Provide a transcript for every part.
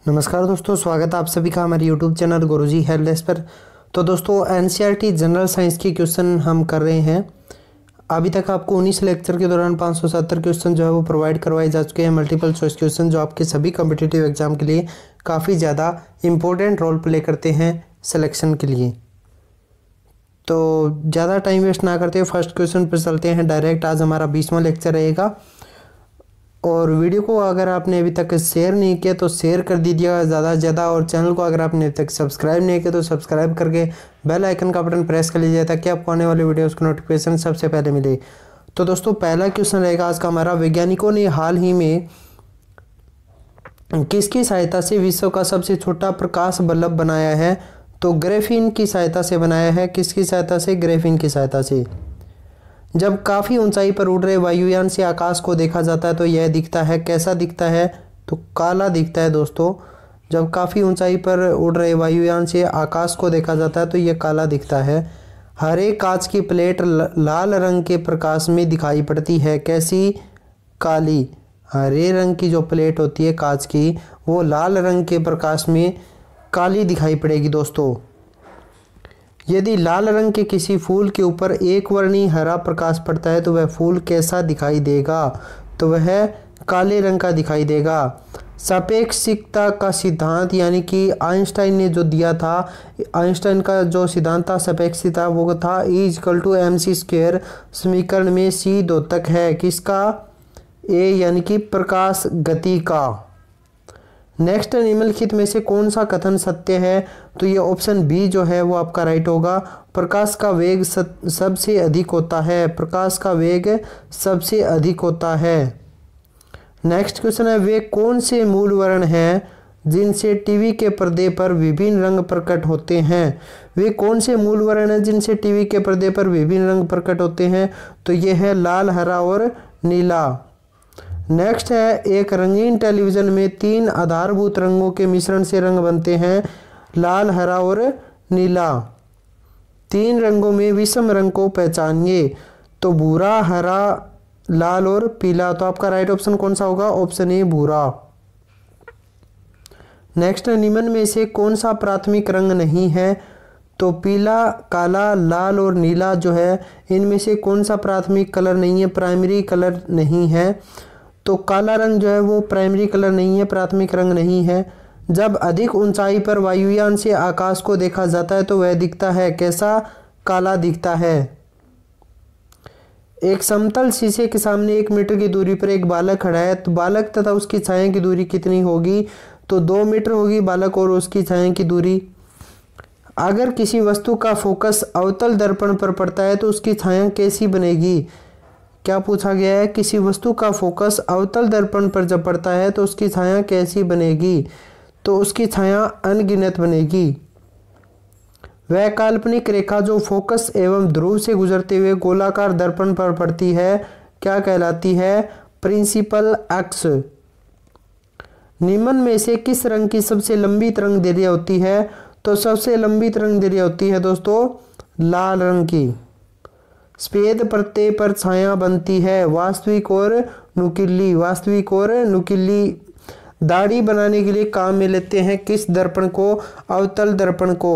नमस्कार दोस्तों, स्वागत है आप सभी का हमारे YouTube चैनल गुरुजी हेल्थ पर। तो दोस्तों NCERT जनरल साइंस की क्वेश्चन हम कर रहे हैं। अभी तक आपको 19 लेक्चर के दौरान 570 क्वेश्चन जो है वो प्रोवाइड करवाए जा चुके हैं, मल्टीपल चॉइस क्वेश्चन जो आपके सभी कॉम्पिटिटिव एग्जाम के लिए काफ़ी ज़्यादा इम्पोर्टेंट रोल प्ले करते हैं सिलेक्शन के लिए। तो ज़्यादा टाइम वेस्ट ना करते हुए फर्स्ट क्वेश्चन पर चलते हैं डायरेक्ट। आज हमारा 20वां लेक्चर रहेगा और वीडियो को अगर आपने अभी तक शेयर नहीं किया तो शेयर कर दीजिएगा ज़्यादा से ज़्यादा, और चैनल को अगर आपने अभी तक सब्सक्राइब नहीं किया तो सब्सक्राइब करके बेल आइकन का बटन प्रेस कर लीजिए ताकि आपको आने वाले वीडियोस का नोटिफिकेशन सबसे पहले मिले। तो दोस्तों पहला क्वेश्चन रहेगा आज का हमारा, वैज्ञानिकों ने हाल ही में किसकी सहायता से विश्व का सबसे छोटा प्रकाश बल्ब बनाया है? तो ग्रेफीन की सहायता से बनाया है। किसकी सहायता से? ग्रेफीन की सहायता से। जब काफ़ी ऊंचाई पर उड़ रहे वायुयान से आकाश को देखा जाता है तो यह दिखता है, कैसा दिखता है? तो काला दिखता है दोस्तों। जब काफ़ी ऊंचाई पर उड़ रहे वायुयान से आकाश को देखा जाता है तो यह काला दिखता है। हरे कांच की प्लेट लाल रंग के प्रकाश में दिखाई पड़ती है, कैसी? काली। हरे रंग की जो प्लेट होती है कांच की वो लाल रंग के प्रकाश में काली दिखाई पड़ेगी दोस्तों। यदि लाल रंग के किसी फूल के ऊपर एक वर्णी हरा प्रकाश पड़ता है तो वह फूल कैसा दिखाई देगा? तो वह काले रंग का दिखाई देगा। सापेक्षिकता का सिद्धांत यानी कि आइंस्टाइन ने जो दिया था, आइंस्टाइन का जो सिद्धांत था सापेक्षिकता वो था E=mc²। समीकरण में c द्योतक है किसका? ए यानी कि प्रकाश गति का। नेक्स्ट, निम्नलिखित में से कौन सा कथन सत्य है? तो ये ऑप्शन बी जो है वो आपका राइट होगा। प्रकाश का वेग सबसे अधिक होता है। प्रकाश का वेग सबसे अधिक होता है। नेक्स्ट क्वेश्चन है, वे कौन से मूल वर्ण हैं जिनसे टीवी के पर्दे पर विभिन्न रंग प्रकट होते हैं? वे कौन से मूल वर्ण हैं जिनसे टीवी के पर्दे पर विभिन्न रंग प्रकट होते हैं? तो ये है लाल, हरा और नीला। नेक्स्ट है, एक रंगीन टेलीविज़न में 3 आधारभूत रंगों के मिश्रण से रंग बनते हैं, लाल, हरा और नीला। 3 रंगों में विषम रंग को पहचानिए। तो भूरा, हरा, लाल और पीला। तो आपका राइट ऑप्शन कौन सा होगा? ऑप्शन ए भूरा। नेक्स्ट, निम्न में से कौन सा प्राथमिक रंग नहीं है? तो पीला, काला, लाल और नीला जो है इनमें से कौन सा प्राथमिक कलर नहीं है, प्राइमरी कलर नहीं है? तो काला रंग जो है वो प्राइमरी कलर नहीं है, प्राथमिक रंग नहीं है। जब अधिक ऊंचाई पर वायुयान से आकाश को देखा जाता है तो वह दिखता है कैसा? काला दिखता है। एक समतल शीशे के सामने 1 मीटर की दूरी पर एक बालक खड़ा है, तो बालक तथा उसकी छाया की दूरी कितनी होगी? तो 2 मीटर होगी बालक और उसकी छाया की दूरी। अगर किसी वस्तु का फोकस अवतल दर्पण पर पड़ता है तो उसकी छाया कैसी बनेगी? क्या पूछा गया है? किसी वस्तु का फोकस अवतल दर्पण पर जब पड़ता है तो उसकी छाया कैसी बनेगी? तो उसकी छाया अनगिनत बनेगी। वह काल्पनिक रेखा जो फोकस एवं ध्रुव से गुजरते हुए गोलाकार दर्पण पर पड़ती है क्या कहलाती है? Principal X. निम्न में से किस रंग की सबसे लंबी तरंगदैर्घ्य होती है? तो सबसे लंबी तरंगदैर्घ्य होती है दोस्तों लाल रंग की। सफेद पर्दे पर छाया बनती है वास्तविक और नुकीली। वास्तविक और नुकीली। दाढ़ी बनाने के लिए काम में लेते हैं किस दर्पण को? अवतल दर्पण को।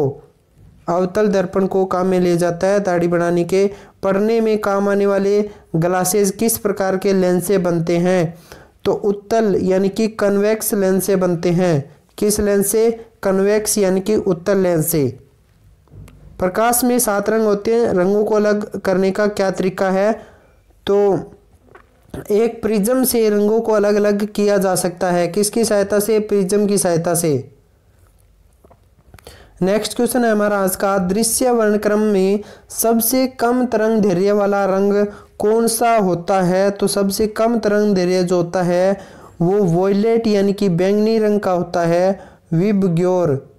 अवतल दर्पण को काम में ले जाता है दाढ़ी बनाने के। पढ़ने में काम आने वाले ग्लासेस किस प्रकार के लेंस से बनते हैं? तो उत्तल यानी कि कन्वेक्स लेंस से बनते हैं। किस लेंस से? कन्वेक्स यानी कि उत्तल लेंस से। प्रकाश में 7 रंग होते हैं, रंगों को अलग करने का क्या तरीका है? तो एक प्रिज्म से रंगों को अलग अलग किया जा सकता है। किसकी सहायता से? प्रिज्म की सहायता से। नेक्स्ट क्वेश्चन है हमारा आज का, दृश्य वर्णक्रम में सबसे कम तरंगदैर्घ्य वाला रंग कौन सा होता है? तो सबसे कम तरंगदैर्घ्य जो होता है वो वॉयलेट यानी कि बैंगनी रंग का होता है, विबग्योर।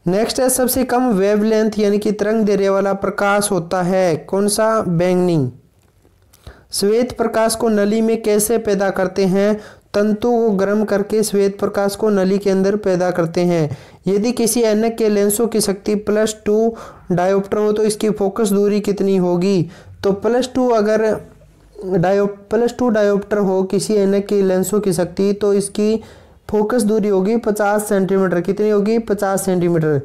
नेक्स्ट है, सबसे कम वेवलेंथ यानी कि तरंगदैर्घ्य वाला प्रकाश होता है कौन सा? बैंगनी। श्वेत प्रकाश को नली में कैसे पैदा करते हैं? तंतु को गर्म करके श्वेत प्रकाश को नली के अंदर पैदा करते हैं। यदि किसी ऐनक के लेंसों की शक्ति +2 डायोप्टर हो तो इसकी फोकस दूरी कितनी होगी? तो +2 अगर +2 डायोप्टर हो किसी ऐनक की लेंसों की शक्ति, तो इसकी फोकस दूरी होगी 50 सेंटीमीटर। कितनी होगी? 50 सेंटीमीटर।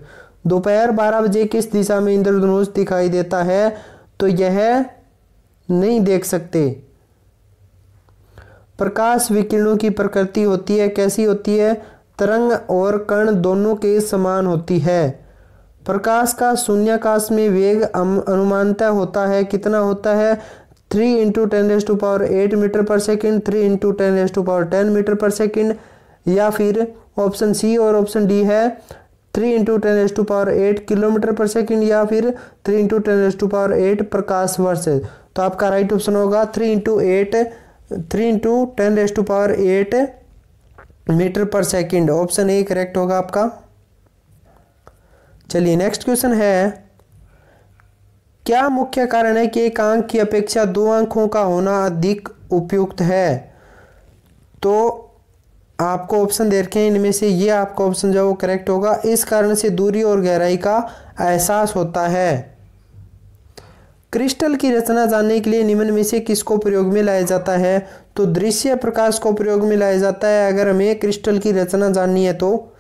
दोपहर 12 बजे किस दिशा में इंद्रधनुष दिखाई देता है? तो यह नहीं देख सकते। प्रकाश विकिरणों की प्रकृति होती है, कैसी होती है? तरंग और कण दोनों के समान होती है। प्रकाश का शून्याकाश में वेग अनुमानतः होता है, कितना होता है? 3 × 10⁸ मीटर पर सेकंड, 3 × 10⁻10 मीटर पर सेकंड, या फिर ऑप्शन सी और ऑप्शन डी है 3 × 10⁸ किलोमीटर पर सेकंड, या फिर 3 × 10⁸ प्रकाश वर्ष। तो आपका राइट ऑप्शन होगा 3 × 10⁸ मीटर पर सेकंड। ऑप्शन ए करेक्ट होगा आपका। चलिए नेक्स्ट क्वेश्चन है, क्या मुख्य कारण है कि एक आंख की अपेक्षा 2 आंखों का होना अधिक उपयुक्त है? तो आपको ऑप्शन दे रखे हैं, इनमें से ये आपका ऑप्शन जो है वो करेक्ट होगा। इस कारण से दूरी और गहराई का एहसास होता है। क्रिस्टल की रचना जानने के लिए निम्न में से किसको प्रयोग में लाया जाता है? तो दृश्य प्रकाश को प्रयोग में लाया जाता है अगर हमें क्रिस्टल की रचना जाननी है। तो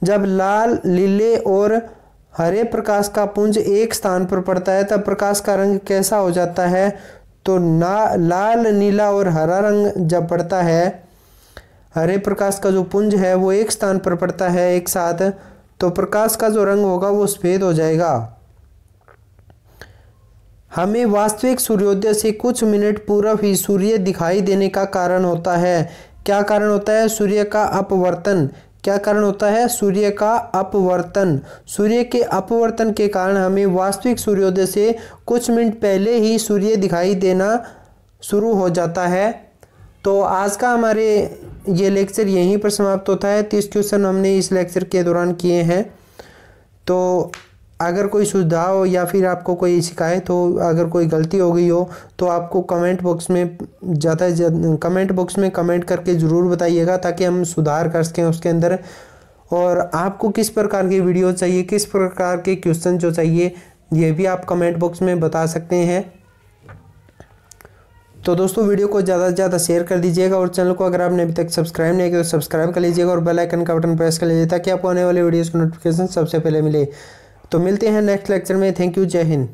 जब लाल, नीले और हरे प्रकाश का पुंज एक स्थान पर पड़ता है तब प्रकाश का रंग कैसा हो जाता है? तो लाल, नीला और हरा रंग जब पड़ता है, हरे प्रकाश का जो पुंज है वो एक स्थान पर पड़ता है एक साथ, तो प्रकाश का जो रंग होगा वो सफेद हो जाएगा। हमें वास्तविक सूर्योदय से कुछ मिनट पूर्व ही सूर्य दिखाई देने का कारण होता है। क्या कारण होता है? सूर्य का अपवर्तन। क्या कारण होता है? सूर्य का अपवर्तन। सूर्य के अपवर्तन के कारण हमें वास्तविक सूर्योदय से कुछ मिनट पहले ही सूर्य दिखाई देना शुरू हो जाता है। तो आज का हमारे ये लेक्चर यहीं पर समाप्त होता है। 30 क्वेश्चन हमने इस लेक्चर के दौरान किए हैं। तो अगर कोई सुझाव या फिर आपको कोई शिकायत हो, अगर कोई गलती हो गई हो, तो आपको कमेंट बॉक्स में कमेंट करके ज़रूर बताइएगा ताकि हम सुधार कर सकें उसके अंदर। और आपको किस प्रकार की वीडियो चाहिए, किस प्रकार के क्वेश्चन जो चाहिए, ये भी आप कमेंट बॉक्स में बता सकते हैं। तो दोस्तों वीडियो को ज़्यादा से ज़्यादा शेयर कर दीजिएगा और चैनल को अगर आपने अभी तक सब्सक्राइब नहीं किया तो सब्सक्राइब कर लीजिएगा और बेल आइकन का बटन प्रेस कर लीजिए ताकि आपको आने वाले वीडियोज़ की नोटिफिकेशन सबसे पहले मिले। तो मिलते हैं नेक्स्ट लेक्चर में। थैंक यू, जय हिंद।